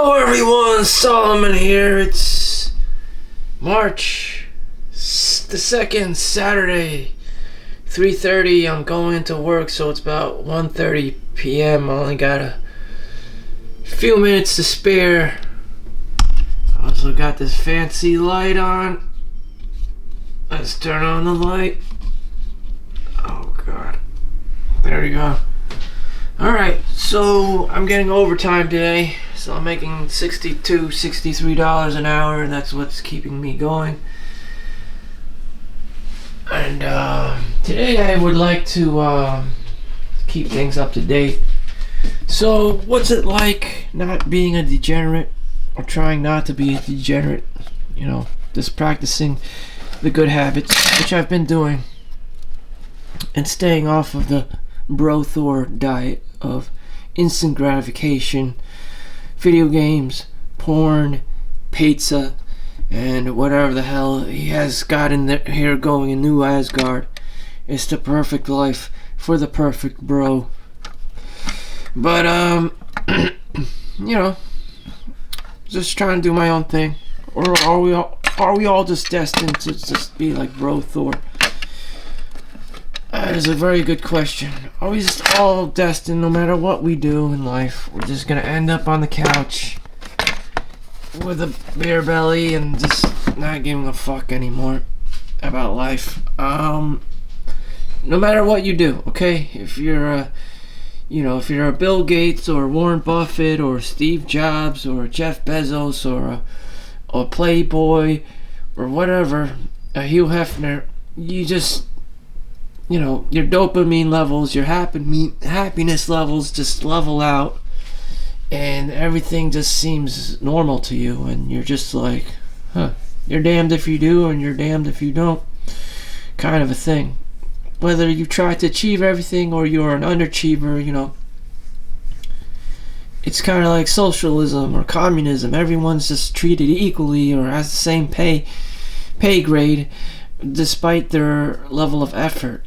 Hello everyone, Solomon here. It's March the 2nd, Saturday, 3:30. I'm going into work, so it's about 1:30 p.m. I only got a few minutes to spare. I also got this fancy light on. Let's turn on the light. Oh god. There we go. Alright, so I'm getting overtime today. So I'm making $62, $63 an hour, and that's what's keeping me going. And today I would like to keep things up to date. So what's it like not being a degenerate, or trying not to be a degenerate? You know, just practicing the good habits, which I've been doing, and staying off of the Thor diet of instant gratification, video games, porn, pizza, and whatever the hell he has got in here going in New Asgard. It's the perfect life for the perfect bro. But you know, just trying to do my own thing. Or are we all just destined to just be like Bro Thor? That is a very good question. Are we just all destined, no matter what we do in life, we're just gonna end up on the couch with a beer belly and just not giving a fuck anymore about life? No matter what you do, okay? If you're a Bill Gates or Warren Buffett or Steve Jobs or Jeff Bezos or a Playboy or whatever, a Hugh Hefner, you just, your dopamine levels, your happiness levels just level out, and everything just seems normal to you, and you're just like, you're damned if you do and you're damned if you don't, kind of a thing. Whether you try to achieve everything or you're an underachiever, it's kind of like socialism or communism. Everyone's just treated equally or has the same pay grade, despite their level of effort,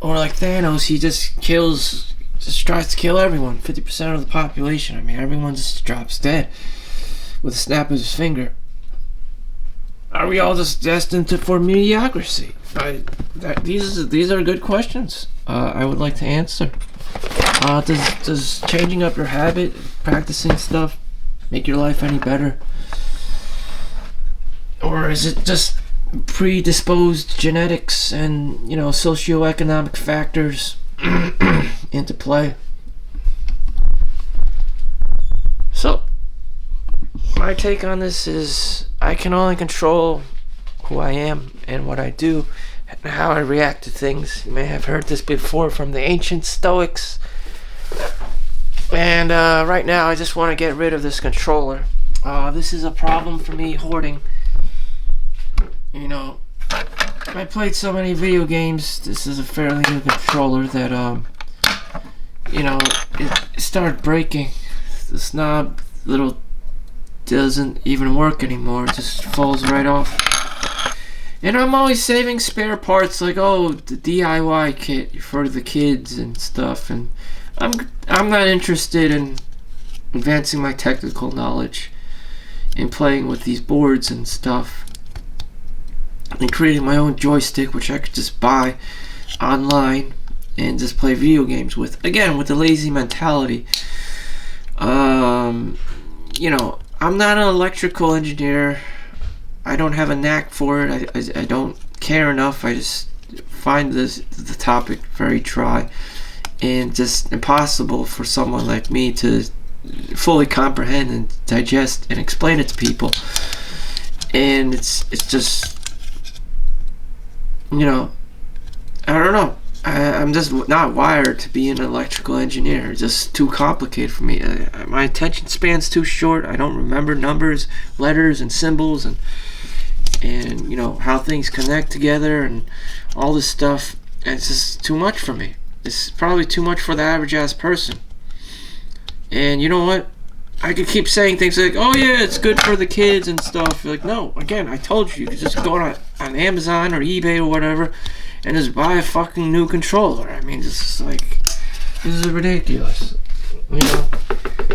Or like Thanos, he just tries to kill everyone, 50% of the population. I mean, everyone just drops dead with a snap of his finger. Are we all just destined for mediocrity? These are good questions. I would like to answer. Does changing up your habit, practicing stuff, make your life any better? Or is it just predisposed genetics and socioeconomic factors into play? So my take on this is I can only control who I am and what I do and how I react to things. You may have heard this before from the ancient Stoics. And right now I just want to get rid of this controller. This is a problem for me, hoarding. I played so many video games. This is a fairly new controller that it started breaking. This knob doesn't even work anymore. It just falls right off. And I'm always saving spare parts, like the DIY kit for the kids and stuff. And I'm not interested in advancing my technical knowledge in playing with these boards and stuff, and creating my own joystick, which I could just buy online and just play video games with. Again, with the lazy mentality. I'm not an electrical engineer. I don't have a knack for it. I don't care enough. I just find the topic very dry and just impossible for someone like me to fully comprehend and digest and explain it to people. And it's just, I don't know. I'm just not wired to be an electrical engineer. It's just too complicated for me. My attention span's too short. I don't remember numbers, letters, and symbols, and how things connect together and all this stuff. And it's just too much for me. It's probably too much for the average ass person. And you know what? I could keep saying things like, oh yeah, it's good for the kids and stuff. Like, no, again, I told you could just go on Amazon or eBay or whatever and just buy a fucking new controller. I mean, just like, this is ridiculous.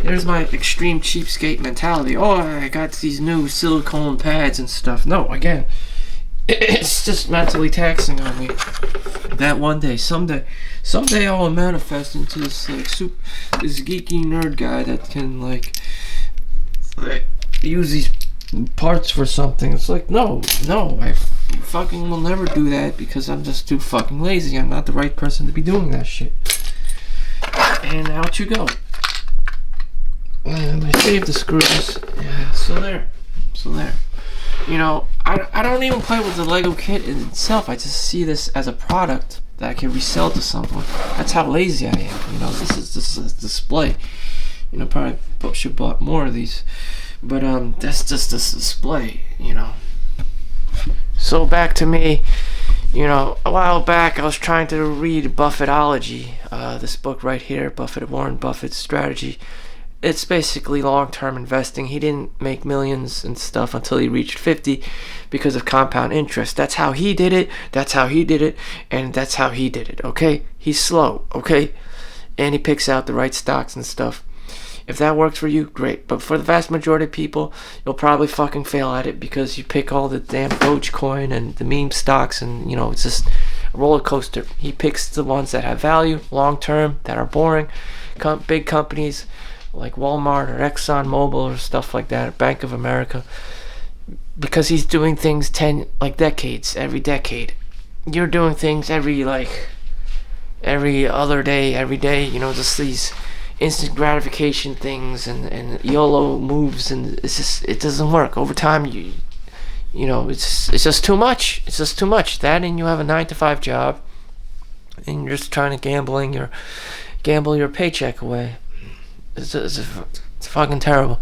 There's my extreme cheapskate mentality. Oh, I got these new silicone pads and stuff. No, again, it's just mentally taxing on me. That one day, someday I'll manifest into this this geeky nerd guy that can like use these parts for something. It's like, no, I fucking will never do that because I'm just too fucking lazy. I'm not the right person to be doing that shit. And out you go. And I saved the screws. Yeah, still there. You know, I don't even play with the Lego kit in itself. I just see this as a product that I can resell to someone. That's how lazy I am. You know, this is a display. You know, probably should bought more of these. But that's just this display, you know. So back to me, you know, a while back I was trying to read Buffettology, this book right here, Warren Buffett's strategy. It's basically long-term investing. He didn't make millions and stuff until he reached 50 because of compound interest. That's how he did it, and that's how he did it, okay? He's slow, okay? And he picks out the right stocks and stuff. If that works for you, great. But for the vast majority of people, you'll probably fucking fail at it because you pick all the damn Dogecoin and the meme stocks and, you know, it's just a roller coaster. He picks the ones that have value, long-term, that are boring. Big companies like Walmart or Exxon Mobil or stuff like that, Bank of America, because he's doing things decades, every decade. You're doing things every other day, every day, you know, just these instant gratification things and YOLO moves, and it doesn't work. Over time, you know, it's just too much. It's just too much. That, and you have a 9-to-5 job, and you're just trying to gamble your paycheck away. It's fucking terrible.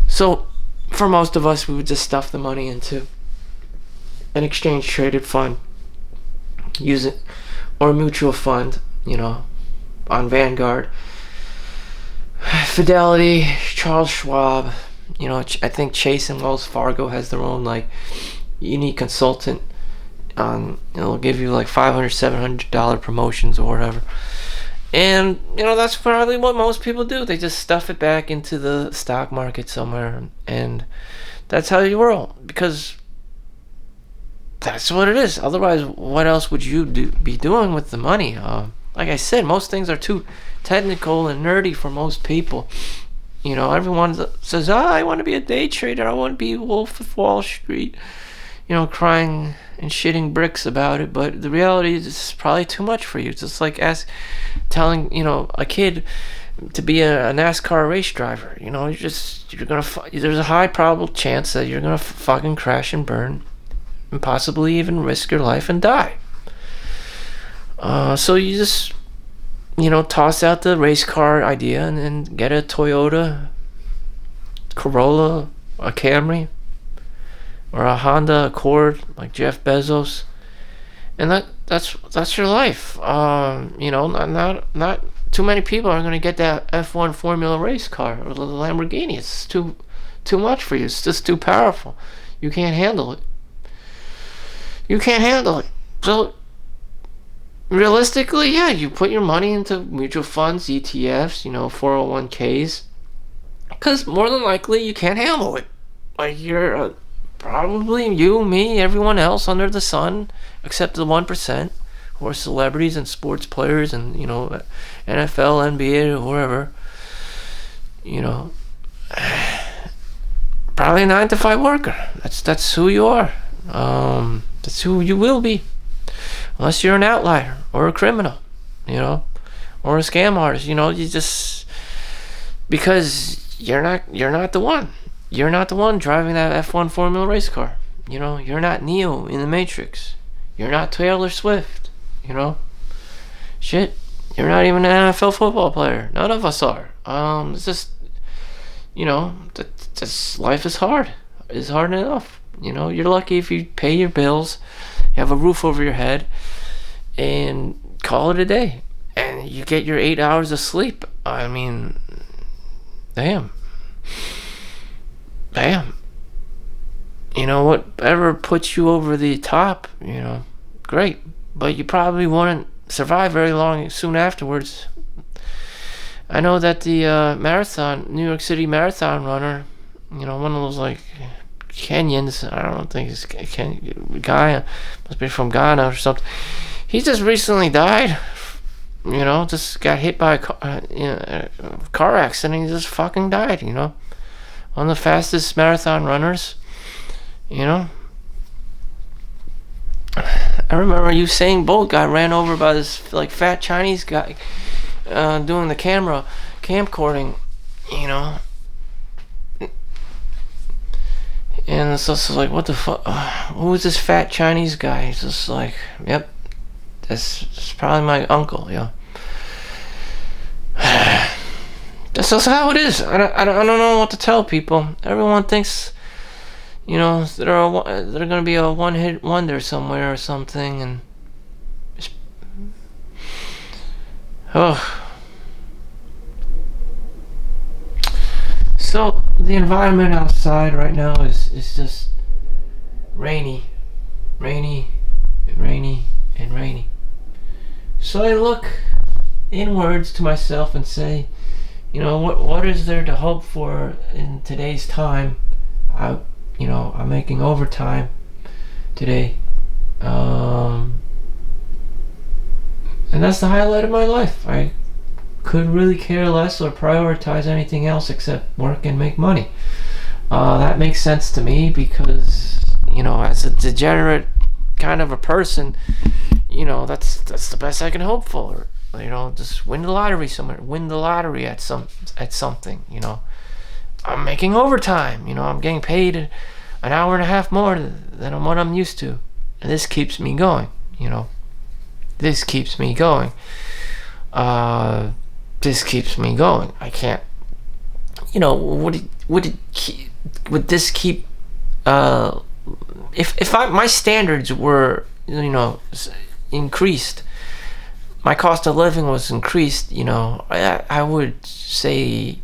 So, for most of us, we would just stuff the money into an exchange traded fund, use it, or a mutual fund, you know, on Vanguard, Fidelity, Charles Schwab, you know, I think Chase and Wells Fargo has their own like unique consultant on, you know, they'll give you like $500, $700 promotions or whatever. And, you know, that's probably what most people do. They just stuff it back into the stock market somewhere, and that's how you roll, because that's what it is. Otherwise, what else would you be doing with the money? Like I said, most things are too technical and nerdy for most people. You know, everyone says, I want to be a day trader. I want to be Wolf of Wall Street. You know, crying and shitting bricks about it. But the reality is it's probably too much for you. It's just like telling, you know, a kid to be a NASCAR race driver. You know, there's a high probable chance that you're going to fucking crash and burn and possibly even risk your life and die. So you just, you know, toss out the race car idea and get a Toyota Corolla, a Camry, or a Honda Accord like Jeff Bezos, and that's your life. You know, not too many people are going to get that F1 Formula race car or the Lamborghini. It's too much for you. It's just too powerful. You can't handle it. So realistically, yeah, you put your money into mutual funds, ETFs, you know, 401ks, because more than likely you can't handle it. Like, you're probably you, me, everyone else under the sun, except the 1%, who are celebrities and sports players and, you know, NFL, NBA, or whoever, you know, probably a 9-to-5 worker. That's who you are. That's who you will be. Unless you're an outlier or a criminal, you know, or a scam artist, you know, you just, because you're not the one. You're not the one driving that F1 Formula race car. You know, you're not Neo in the Matrix. You're not Taylor Swift, you know. Shit, you're not even an NFL football player. None of us are. It's just, you know, this life is hard. It's hard enough. You know, you're lucky if you pay your bills, you have a roof over your head, and call it a day. And you get your 8 hours of sleep. I mean, damn. You know, whatever puts you over the top, you know, great. But you probably won't survive very long soon afterwards. I know that the New York City marathon runner, one of those like Kenyans, I don't think it's Ghana, must be from Ghana or something. He just recently died. Just got hit by a car accident. He just fucking died. One of the fastest marathon runners. I remember Usain Bolt got ran over by this like fat Chinese guy doing the camcording, and it's just like, what the fuck? Who is this fat Chinese guy? He's just like, yep, that's probably my uncle, That's just how it is. I don't know what to tell people. Everyone thinks, they're gonna be a one-hit wonder somewhere or something, and So the environment outside right now is just rainy, and rainy. So I look inwards to myself and say, what is there to hope for in today's time? I'm making overtime today, and that's the highlight of my life. I could really care less or prioritize anything else except work and make money. That makes sense to me because, as a degenerate kind of a person, that's the best I can hope for. Just win the lottery somewhere. Win the lottery at something. I'm making overtime. I'm getting paid an hour and a half more than what I'm used to, and this keeps me going. This keeps me going. This keeps me going. I can't. Would this keep? If my standards were increased, my cost of living was increased. I would say.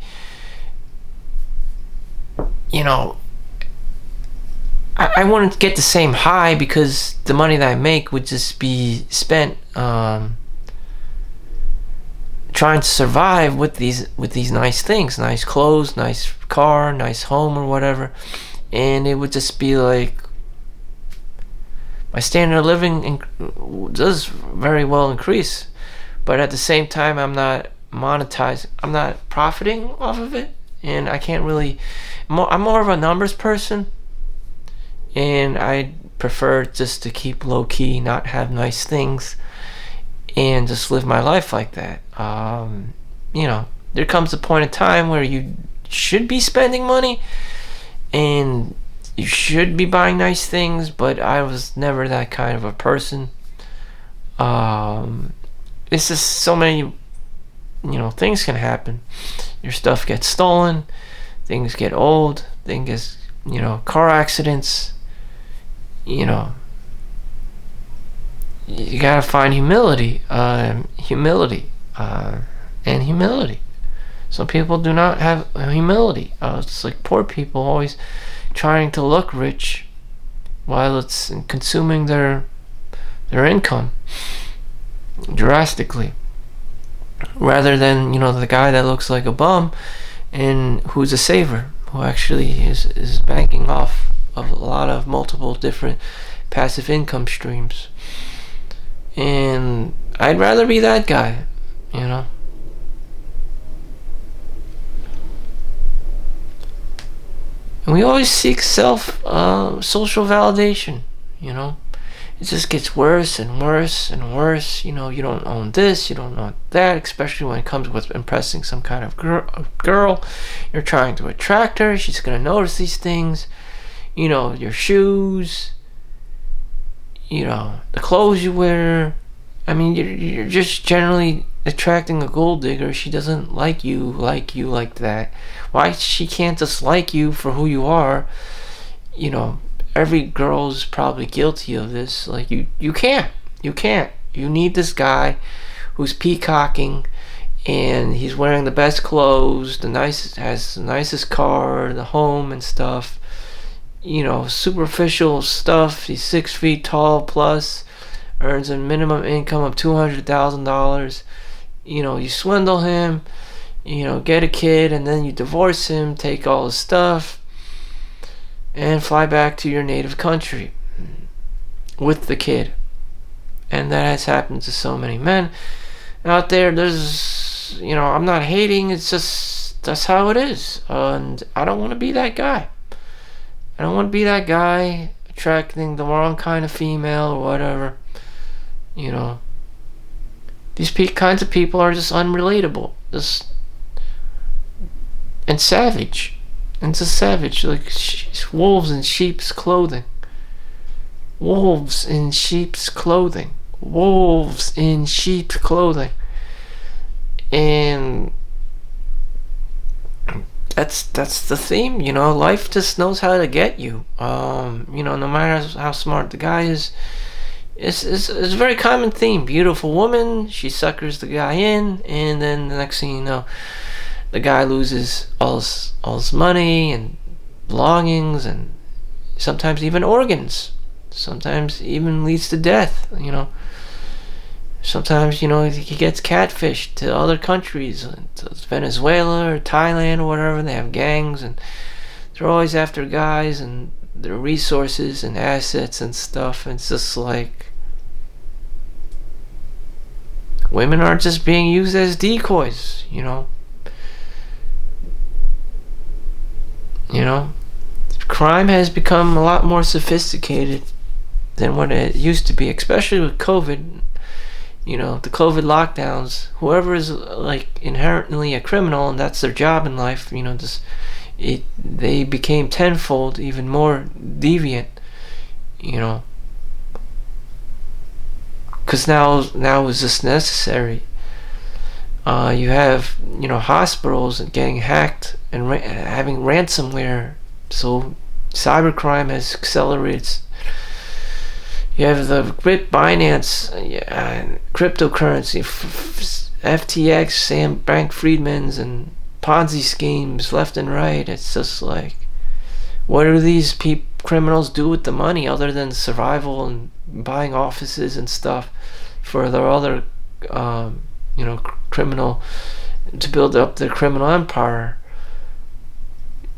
I wouldn't get the same high because the money that I make would just be spent trying to survive with these nice things, nice clothes, nice car, nice home or whatever, and it would just be like my standard of living does very well increase, but at the same time I'm not profiting off of it, and I can't really. I'm more of a numbers person, and I prefer just to keep low key, not have nice things, and just live my life like that. There comes a point in time where you should be spending money and you should be buying nice things, but I was never that kind of a person. It's just so many, things can happen. Your stuff gets stolen, things get old, car accidents, you gotta find humility. Some people do not have humility. It's like poor people always trying to look rich while it's consuming their income drastically, rather than the guy that looks like a bum and who's a saver, who actually is banking off of a lot of multiple different passive income streams. And I'd rather be that guy, And we always seek social validation, It just gets worse and worse and worse. You don't own this, you don't own that, especially when it comes with impressing some kind of girl. You're trying to attract her, she's going to notice these things. Your shoes, the clothes you wear. I mean, you're just generally attracting a gold digger. She doesn't like you like that. Why she can't just like you for who you are? Every girl's probably guilty of this. Like you can't. You need this guy who's peacocking, and he's wearing the best clothes, has the nicest car, the home and stuff. Superficial stuff. He's 6 feet tall plus, earns a minimum income of $200,000. You swindle him, get a kid, and then you divorce him, take all his stuff, and fly back to your native country with the kid. And that has happened to so many men out there. There's, I'm not hating, it's just, that's how it is. And I don't want to be that guy. I don't want to be that guy attracting the wrong kind of female or whatever. These kinds of people are just unrelatable. And savage. And just savage. Like wolves in sheep's clothing. Wolves in sheep's clothing. Wolves in sheep's clothing. And that's the theme, life just knows how to get you. No matter how smart the guy is, it's a very common theme. Beautiful woman, she suckers the guy in, and then the next thing you know, the guy loses all his money and belongings, and sometimes even organs. Sometimes even leads to death. Sometimes, he gets catfished to other countries, to Venezuela or Thailand or whatever. They have gangs, and they're always after guys and their resources and assets and stuff. And it's just like, women aren't just being used as decoys, Crime has become a lot more sophisticated than what it used to be, especially with COVID. The COVID lockdowns, whoever is like inherently a criminal and that's their job in life, they became tenfold even more deviant, because now is just necessary. You have hospitals getting hacked and having ransomware, so cybercrime has accelerated. You have the Binance, cryptocurrency, FTX, Sam Bankman-Friedman's, and Ponzi schemes left and right. It's just like, what do these criminals do with the money other than survival and buying offices and stuff for their other, criminal, to build up their criminal empire?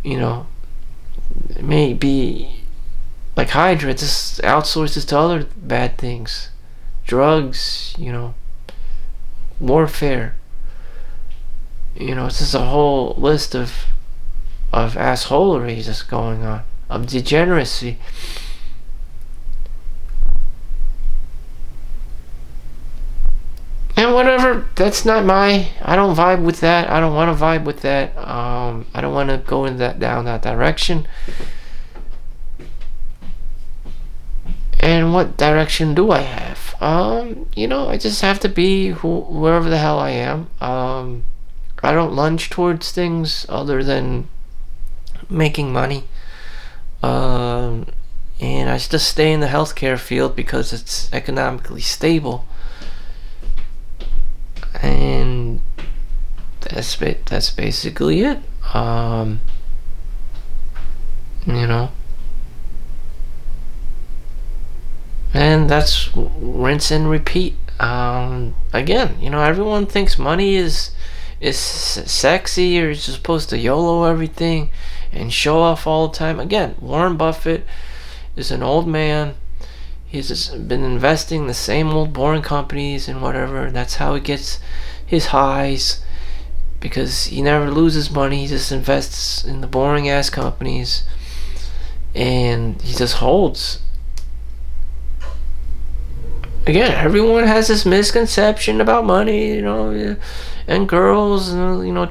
It may be like Hydra, just outsources to other bad things, drugs, warfare. It's just a whole list of assholery just going on, of degeneracy. And whatever, that's not I don't vibe with that. I don't want to vibe with that. I don't want to go down that direction. And what direction do I have? I just have to be whoever the hell I am. I don't lunge towards things other than making money. And I just stay in the healthcare field because it's economically stable. And that's basically it. And that's rinse and repeat. Again, everyone thinks money is sexy, or you're supposed to YOLO everything and show off all the time. Again, Warren Buffett is an old man. He's just been investing in the same old boring companies and whatever. That's how he gets his highs, because he never loses money. He just invests in the boring ass companies, and he just holds. Again, everyone has this misconception about money, and girls,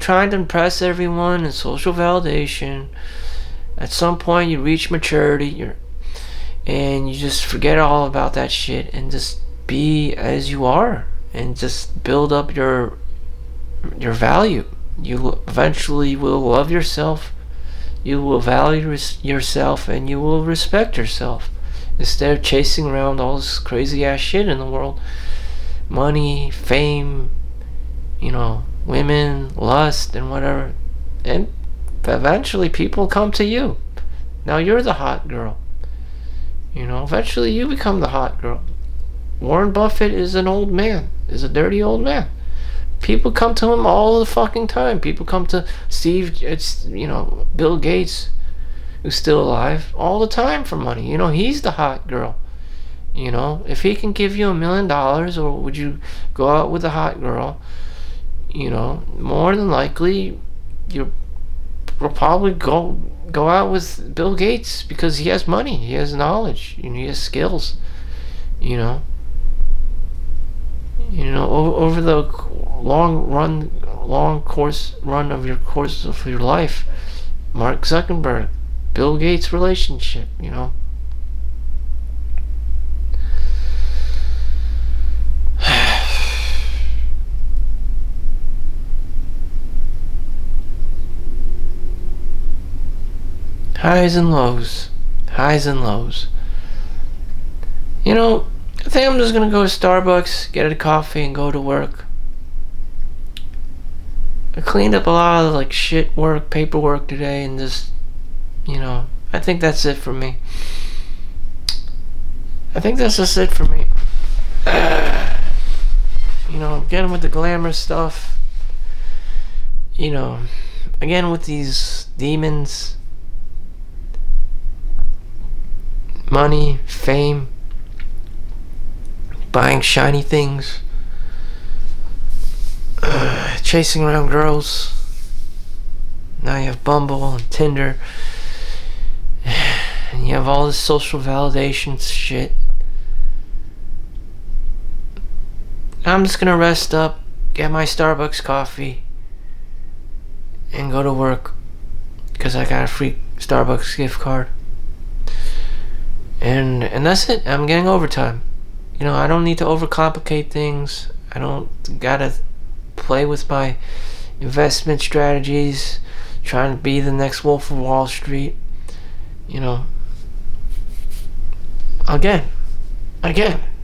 trying to impress everyone and social validation. At some point, you reach maturity, and you just forget all about that shit and just be as you are, and just build up your value. You eventually will love yourself, you will value yourself, and you will respect yourself, instead of chasing around all this crazy ass shit in the world. Money, fame, women, lust, and whatever. And eventually people come to you. Now you're the hot girl. Eventually you become the hot girl. Warren Buffett is an old man, is a dirty old man. People come to him all the fucking time. People come to Bill Gates, who's still alive, all the time for money. He's the hot girl. If he can give you $1 million, or would you go out with a hot girl? More than likely, you'll probably go out with Bill Gates, because he has money, he has knowledge, he has skills. Over the long course of your life, Mark Zuckerberg, Bill Gates relationship. Highs and lows. I think I'm just gonna go to Starbucks, get a coffee, and go to work. I cleaned up a lot of shit work, paperwork today, and just, I think that's it for me. Again with the glamour stuff. Again with these demons. Money, fame, buying shiny things, chasing around girls. Now you have Bumble and Tinder, and you have all this social validation shit. I'm just gonna rest up, get my Starbucks coffee, and go to work, because I got a free Starbucks gift card. And that's it. I'm getting overtime. I don't need to overcomplicate things. I don't gotta play with my investment strategies, trying to be the next Wolf of Wall Street. Again,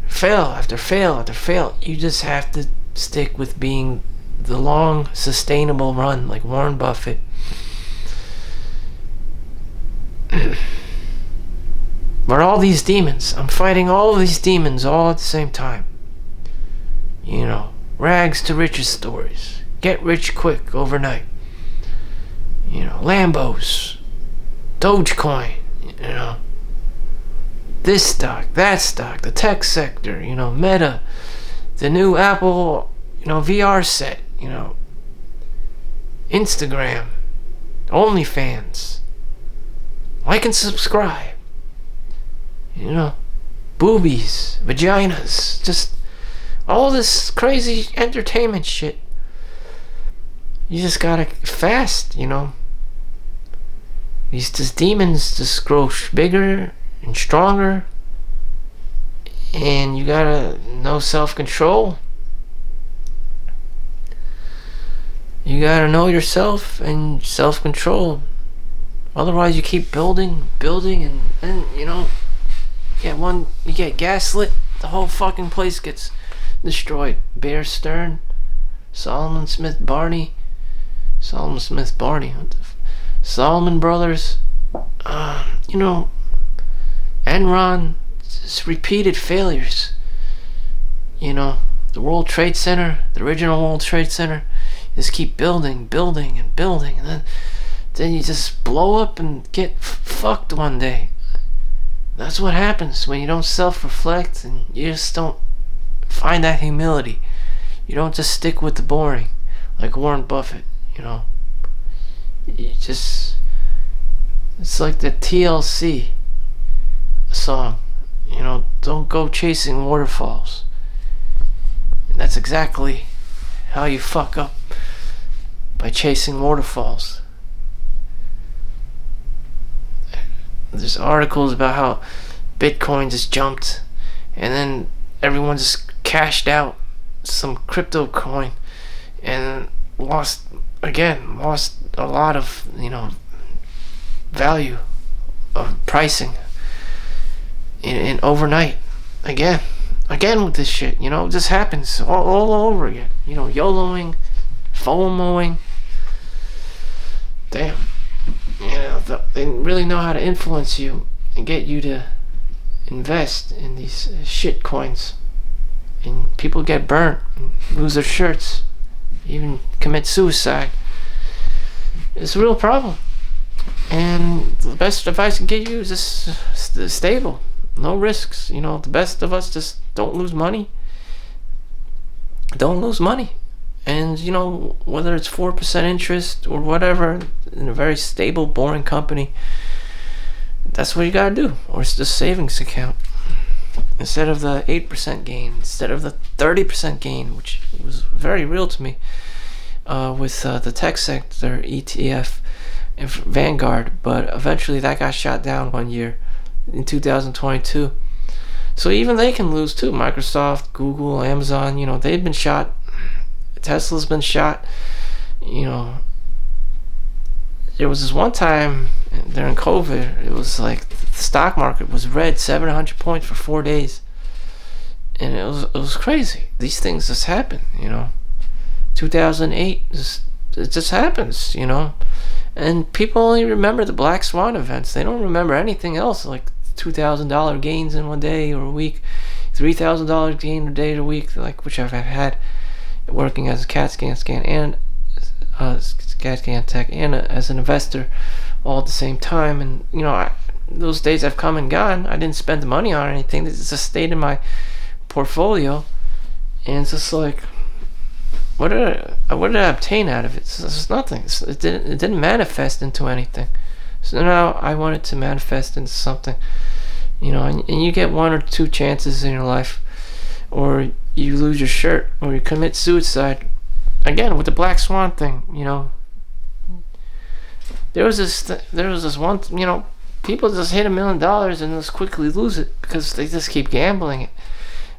fail after fail after fail. You just have to stick with being the long, sustainable run, like Warren Buffett. But all these demons, I'm fighting all these demons all at the same time. Rags to riches stories. Get rich quick overnight. Lambos. Dogecoin. This stock, that stock, the tech sector, Meta, the new Apple, VR set, Instagram, OnlyFans. Like and subscribe. Boobies, vaginas, just all this crazy entertainment shit. You just gotta fast, These demons just grow bigger and stronger, and you gotta know self-control. You gotta know yourself and self-control. Otherwise, you keep building, and you get gaslit, the whole fucking place gets destroyed. Bear Stearns, Solomon Smith Barney, Solomon Brothers, Enron, just repeated failures. The World Trade Center, the original World Trade Center, just keep building, and then you just blow up and get fucked one day. That's what happens when you don't self-reflect and you just don't find that humility. You don't just stick with the boring, like Warren Buffett. It's like the TLC song. Don't go chasing waterfalls. And that's exactly how you fuck up, by chasing waterfalls. There's articles about how Bitcoin just jumped, and then everyone just cashed out some crypto coin and lost a lot of value of pricing in overnight. Again with this shit. It just happens all over again. YOLOing, FOMOing. Damn. They really know how to influence you and get you to invest in these shit coins, and people get burnt and lose their shirts. even commit suicide. It's a real problem. And the best advice I can give you is just stable, no risks. The best of us just don't lose money. Don't lose money. And whether it's 4% interest or whatever in a very stable, boring company, that's what you gotta do. Or it's the savings account. Instead of the 8% gain, instead of the 30% gain, which was very real to me with the tech sector ETF and Vanguard, but eventually that got shot down one year in 2022. So even they can lose too. Microsoft, Google, Amazon, they've been shot. Tesla's been shot. There was this one time during COVID, it was like the stock market was red 700 points for 4 days. And it was crazy. These things just happen, 2008, it just happens, And people only remember the Black Swan events. They don't remember anything else, like $2,000 gains in one day or a week, $3,000 gain a day or a week, like which I've had working as a CAT scan and CAT scan tech and as an investor all at the same time. And those days have come and gone. I didn't spend the money on anything. It just stayed in my portfolio, and it's just like, what did I obtain out of it? It's nothing. It didn't manifest into anything. So now I want it to manifest into something, and you get 1 or 2 chances in your life, or you lose your shirt, or you commit suicide. Again, with the Black Swan thing, there was this one, people just hit $1 million and just quickly lose it because they just keep gambling it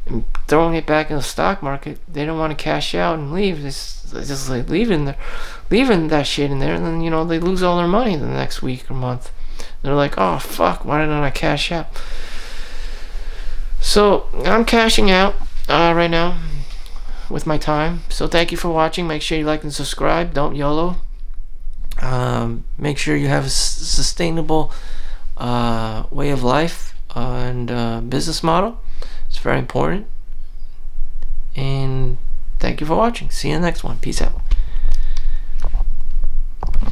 and throwing it back in the stock market. They don't want to cash out and leave. They just like leaving that shit in there, and then they lose all their money the next week or month. They're like, oh fuck, why didn't I cash out? So I'm cashing out right now with my time. So thank you for watching. Make sure you like and subscribe. Don't YOLO. Make sure you have a sustainable way of life and business model. It's very important. And thank you for watching. See you in the next one. Peace out.